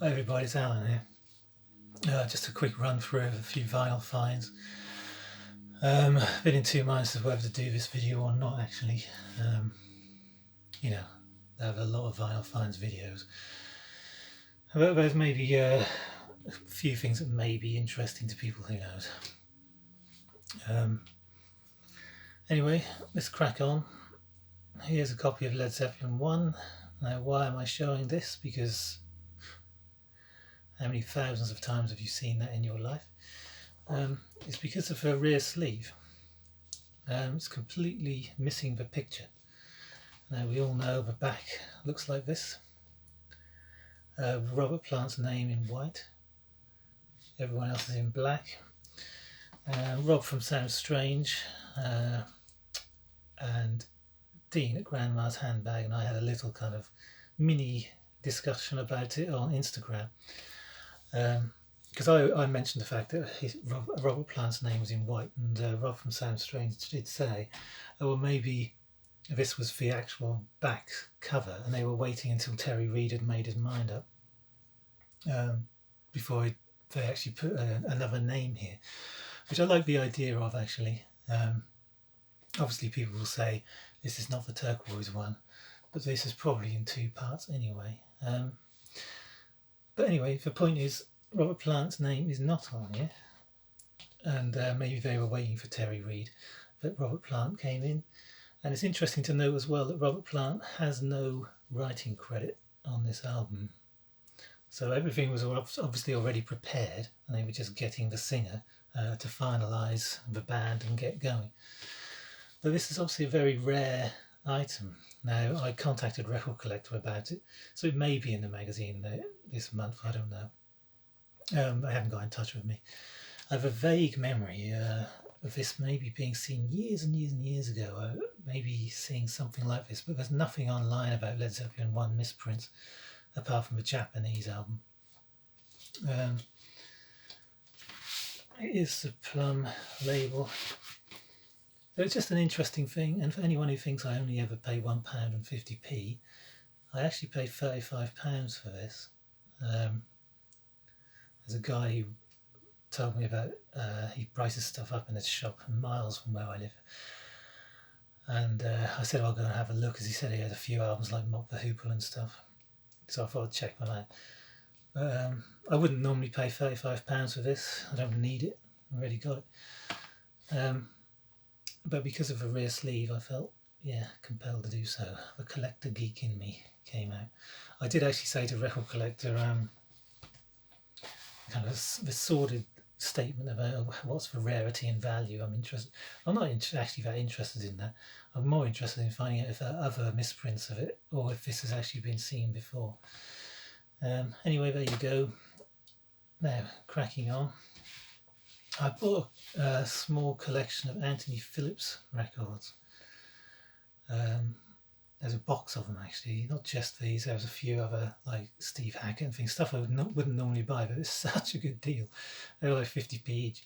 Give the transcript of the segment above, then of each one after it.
Hi everybody, it's Alan here. Just a quick run through of a few vinyl finds. Been in two minds as whether to do this video or not actually. You know, I have a lot of vinyl finds videos. But there's maybe a few things that may be interesting to people, who knows. Anyway, let's crack on. Here's a copy of Led Zeppelin 1. Now why am I showing this? Because how many thousands of times have you seen that in your life? It's because of her rear sleeve. It's completely missing the picture. Now we all know the back looks like this. Robert Plant's name in white. Everyone else is in black. Rob from Sounds Strange and Dean at Grandma's Handbag and I had a little kind of mini discussion about it on Instagram. Because I mentioned the fact that Robert Plant's name was in white, and Rob from Sounds Strange did say, oh, well, maybe this was the actual back cover and they were waiting until Terry Reid had made his mind up before they actually put another name here, which I like the idea of actually. Obviously people will say this is not the turquoise one, but this is probably in two parts anyway. But anyway, the point is Robert Plant's name is not on here, and maybe they were waiting for Terry Reid, but Robert Plant came in. And it's interesting to note as well that Robert Plant has no writing credit on this album. So everything was obviously already prepared and they were just getting the singer to finalise the band and get going. But this is obviously a very rare item. Now, I contacted Record Collector about it, so it may be in the magazine this month, I don't know. They haven't got in touch with me. I have a vague memory of this maybe being seen years and years and years ago, maybe seeing something like this, but there's nothing online about Led Zeppelin 1 misprints apart from the Japanese album. It is the Plum label. So it's just an interesting thing, and for anyone who thinks I only ever pay £1.50, I actually paid £35 for this. There's a guy who told me about he prices stuff up in his shop miles from where I live, and I said I'll go and have a look, because he said he had a few albums like Mock the Hoople and stuff, so I thought I'd check them out. But I wouldn't normally pay £35 for this. I don't need it, I already got it, but because of the rear sleeve I felt compelled to do so. The collector geek in me came out. I did actually say to Record Collector kind of the sordid statement about what's the rarity and value. I'm not actually that interested in that. I'm more interested in finding out if there are other misprints of it or if this has actually been seen before. Anyway, there you go. Now, cracking on. I bought a small collection of Anthony Phillips records. There's a box of them actually, not just these. There was a few other like Steve Hackett and things, stuff I wouldn't normally buy, but it's such a good deal. They were like 50p each.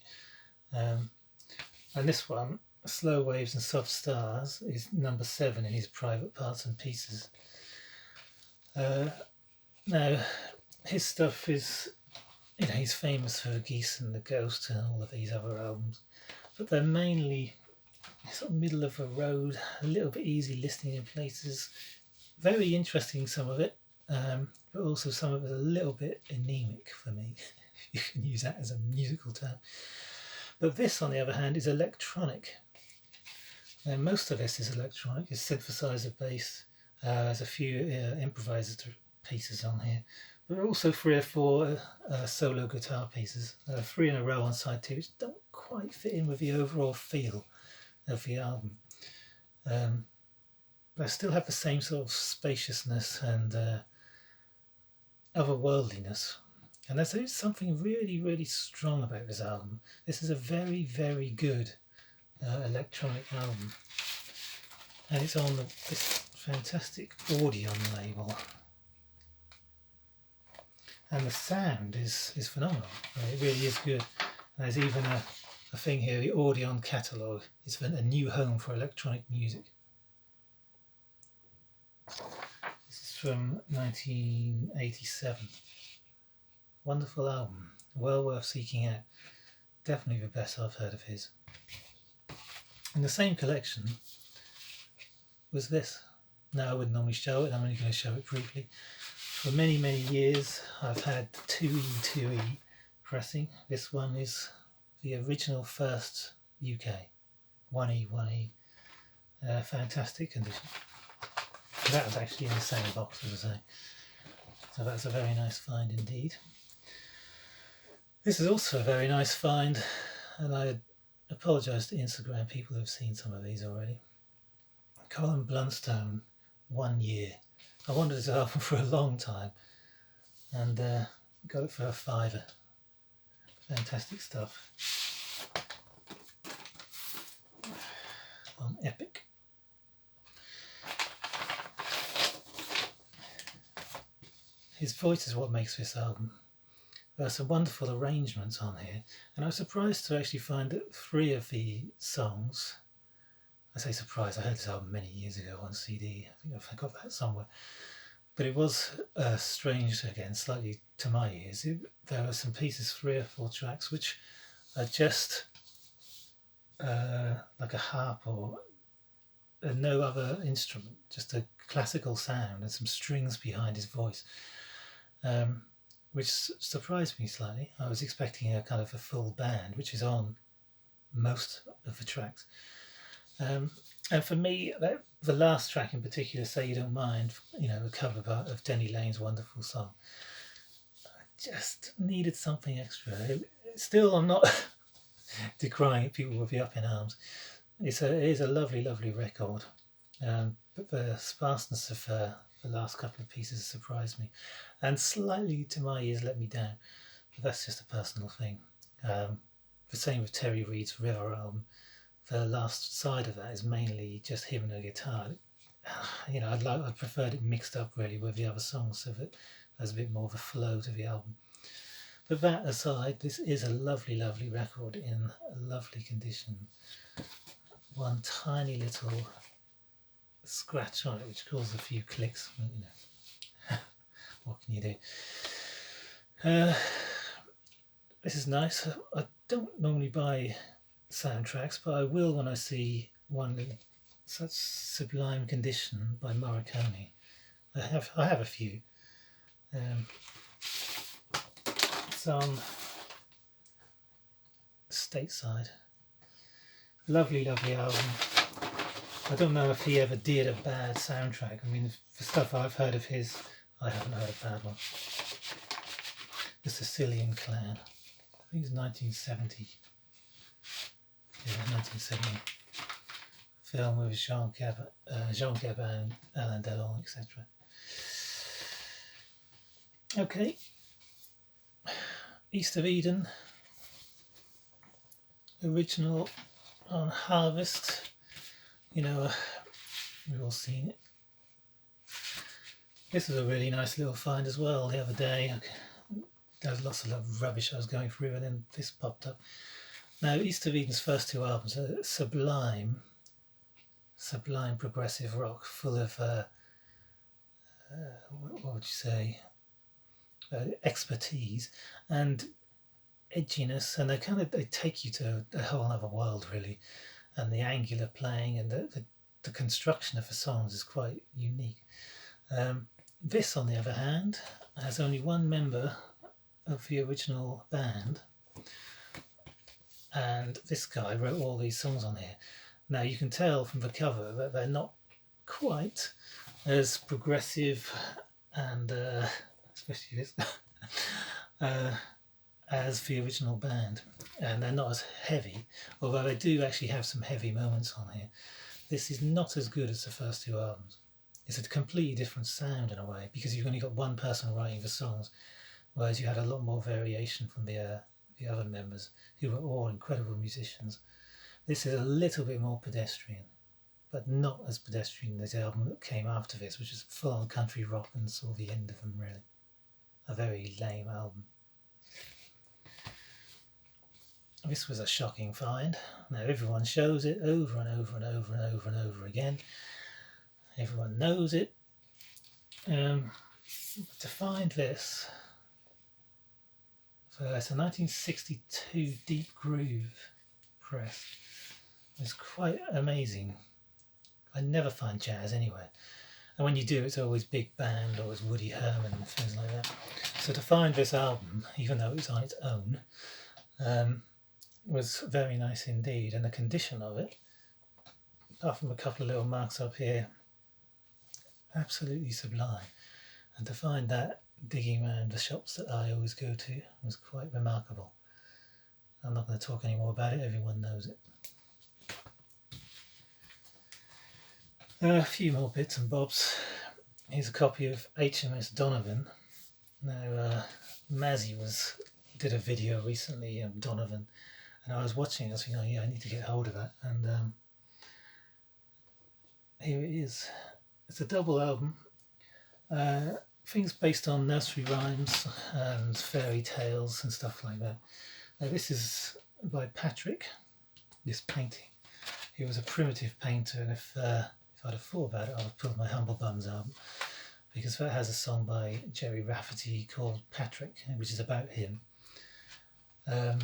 And this one, Slow Waves and Soft Stars, is number 7 in his Private Parts and Pieces. Now, his stuff is, he's famous for Geese and the Ghost and all of these other albums, but they're mainly sort of middle of the road, a little bit easy listening in places. Very interesting, some of it, but also some of it a little bit anemic for me, if you can use that as a musical term. But this, on the other hand, is electronic. Now, most of this is electronic. It's synthesizer based. There's a few improviser pieces on here, but there are also 3 or 4 solo guitar pieces. 3 in a row on side 2, which don't quite fit in with the overall feel of the album. But I still have the same sort of spaciousness and otherworldliness. And there's something really, really strong about this album. This is a very, very good electronic album. And it's on this fantastic Audion label. And the sound is phenomenal. It really is good. And there's even a thing here, the Audion catalogue. It's a new home for electronic music. This is from 1987. Wonderful album, well worth seeking out. Definitely the best I've heard of his. In the same collection was this. Now I wouldn't normally show it, I'm only going to show it briefly. For many, many years I've had 2E pressing. This one is the original first UK. 1E. Fantastic condition. That was actually in the same box, as I say. So that's a very nice find indeed. This is also a very nice find, and I apologise to Instagram people who have seen some of these already. Colin Blunstone, 1 year. I wanted this album for a long time, and got it for a £5. Fantastic stuff. On Epic. His voice is what makes this album. There are some wonderful arrangements on here, and I was surprised to actually find that 3 of the songs, I say surprised, I heard this album many years ago on CD, I think I got that somewhere, but it was strange again, slightly to my ears. There were some pieces, 3 or 4 tracks, which are just like a harp or no other instrument, just a classical sound and some strings behind his voice. Which surprised me slightly. I was expecting a kind of a full band, which is on most of the tracks. And for me, the last track in particular, Say You Don't Mind, the cover of Denny Lane's wonderful song, I just needed something extra. Still, I'm not decrying it, people will be up in arms. It is a lovely, lovely record, but the sparseness of the last couple of pieces surprised me, and slightly to my ears let me down, but that's just a personal thing. The same with Terry Reid's River album. The last side of that is mainly just him and a guitar. I preferred it mixed up really with the other songs, so that there's a bit more of a flow to the album. But that aside, this is a lovely, lovely record in a lovely condition. One tiny little scratch on it which caused a few clicks, what can you do? This is nice. I don't normally buy soundtracks, but I will when I see one in such sublime condition by Murakami. I have a few. It's on Stateside. Lovely, lovely album. I don't know if he ever did a bad soundtrack. I mean, the stuff I've heard of his, I haven't heard a bad one. The Sicilian Clan. I think it's 1970. Yeah, 1970. Film with Jean Gabin, Alain Delon, etc. Okay. East of Eden. Original on Harvest. We've all seen it. This was a really nice little find as well the other day. There was lots of rubbish I was going through, and then this popped up. Now, East of Eden's first 2 albums are sublime progressive rock, full of what would you say, expertise and edginess, and they take you to a whole other world really. And the angular playing and the construction of the songs is quite unique. This, on the other hand, has only 1 member of the original band, and this guy wrote all these songs on here. Now you can tell from the cover that they're not quite as progressive and especially this as the original band, and they're not as heavy, although they do actually have some heavy moments on here. This is not as good as the first 2 albums. It's a completely different sound in a way, because you've only got 1 person writing the songs, whereas you had a lot more variation from the other members, who were all incredible musicians. This is a little bit more pedestrian, but not as pedestrian as the album that came after this, which is full on country rock and saw the end of them really. A very lame album. This was a shocking find. Now everyone shows it over and over and over and over and over again. Everyone knows it. To find this it's a 1962 Deep Groove press. It's quite amazing. I never find jazz anywhere. And when you do, it's always big band or it's Woody Herman and things like that. So to find this album, even though it was on its own, was very nice indeed. And the condition of it, apart from a couple of little marks up here, absolutely sublime. And to find that digging around the shops that I always go to was quite remarkable. I'm not going to talk any more about it, everyone knows it. A few more bits and bobs. Here's a copy of HMS Donovan. Now, Mazzy did a video recently of Donovan, and I was watching it. I was thinking, oh yeah, I need to get hold of that. And here it is. It's a double album. Things based on nursery rhymes and fairy tales and stuff like that. Now, this is by Patrick. This painting. He was a primitive painter, and if I'd have thought about it, I'd have pulled my Humble Bums album, because that has a song by Jerry Rafferty called Patrick, which is about him. And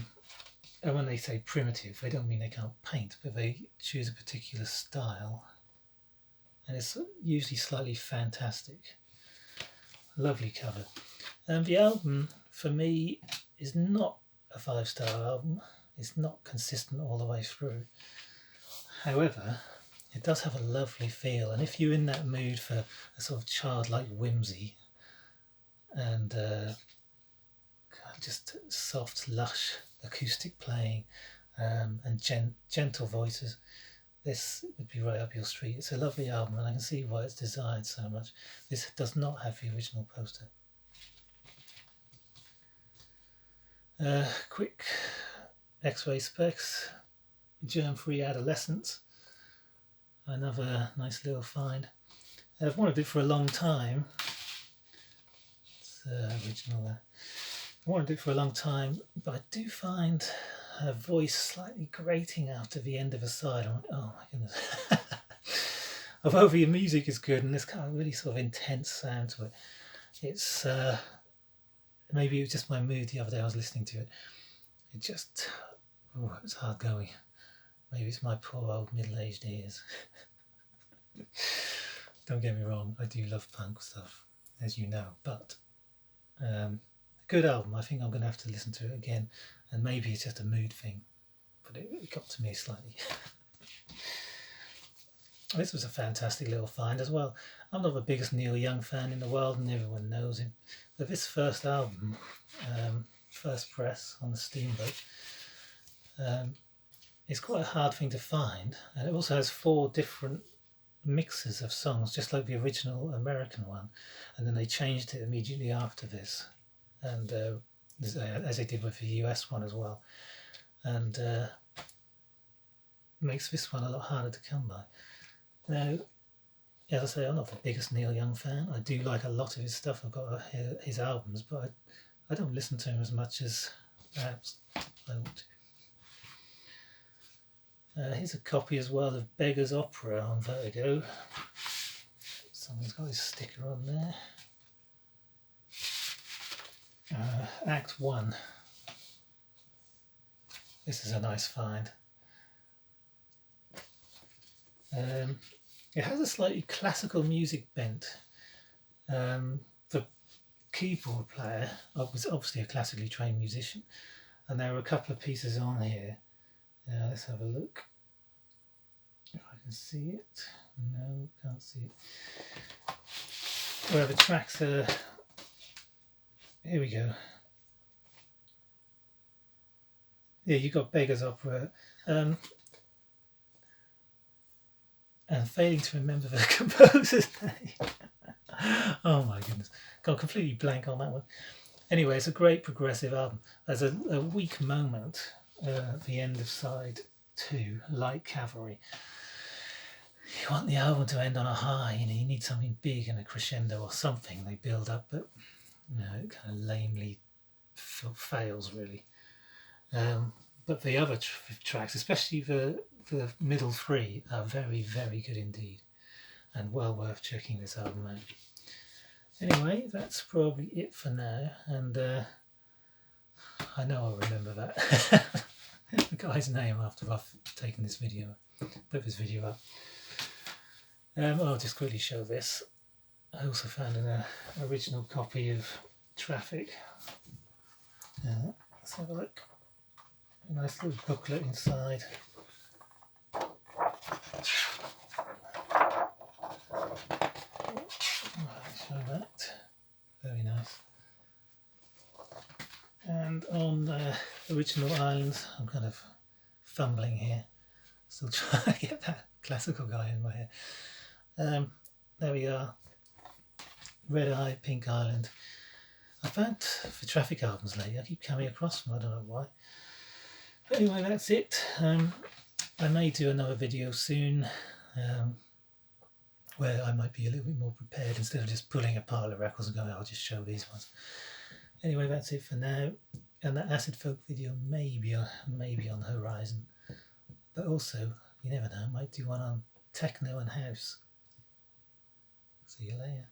when they say primitive, they don't mean they can't paint, but they choose a particular style, and it's usually slightly fantastic. Lovely cover. And the album, for me, is not a 5-star album. It's not consistent all the way through. However, it does have a lovely feel, and if you're in that mood for a sort of childlike whimsy and just soft, lush acoustic playing and gentle voices, this would be right up your street. It's a lovely album, and I can see why it's desired so much. This does not have the original poster. Quick Xray specs. Germ-free adolescence. Another nice little find. I've wanted it for a long time. It's original there. I wanted it for a long time, but I do find her voice slightly grating after the end of a side. I'm like, oh my goodness. Although the music is good and there's kind of really sort of intense sound to it, it's maybe it was just my mood the other day I was listening to it. It just, oh, it was hard going. Maybe it's my poor old middle-aged ears. Don't get me wrong, I do love punk stuff, as you know, but a good album. I think I'm going to have to listen to it again, and maybe it's just a mood thing, but it got to me slightly. This was a fantastic little find as well. I'm not the biggest Neil Young fan in the world, and everyone knows him, but this first album, first press on the Steamboat, it's quite a hard thing to find, and it also has 4 different mixes of songs, just like the original American one, and then they changed it immediately after this, and as they did with the US one as well, and makes this one a lot harder to come by. Now, as I say, I'm not the biggest Neil Young fan. I do like a lot of his stuff. I've got his albums, but I don't listen to him as much as perhaps I ought to. Here's a copy as well of Beggar's Opera on Vertigo. Someone's got his sticker on there. Act 1. This is a nice find. It has a slightly classical music bent. The keyboard player was obviously a classically trained musician, and there are a couple of pieces on here. Let's have a look. If I can see it. No, can't see it. Where the tracks are. Here we go. Yeah, you got Beggar's Opera. And failing to remember the composer's name. Oh my goodness. Gone completely blank on that one. Anyway, it's a great progressive album. There's a weak moment at the end of side 2, Light Cavalry. You want the album to end on a high, you need something big and a crescendo or something. They build up, but it kind of lamely fails really. But the other tracks, especially the middle 3, are very, very good indeed, and well worth checking this album out. Anyway, that's probably it for now, and I know I'll remember that. The guy's name after I've taken this video, put this video up. I'll just quickly show this. I also found an original copy of Traffic. Let's have a look. A nice little booklet inside. Show that. Very nice. And on original islands, I'm kind of fumbling here, still trying to get that classical guy in my head. There we are. Red Eye, Pink Island. I found for Traffic albums lately, I keep coming across them, I don't know why. But anyway, that's it. I may do another video soon where I might be a little bit more prepared instead of just pulling a pile of records and going, I'll just show these ones. Anyway, that's it for now. And that acid folk video may be on the horizon. But also, you never know, I might do one on techno and house. See you later.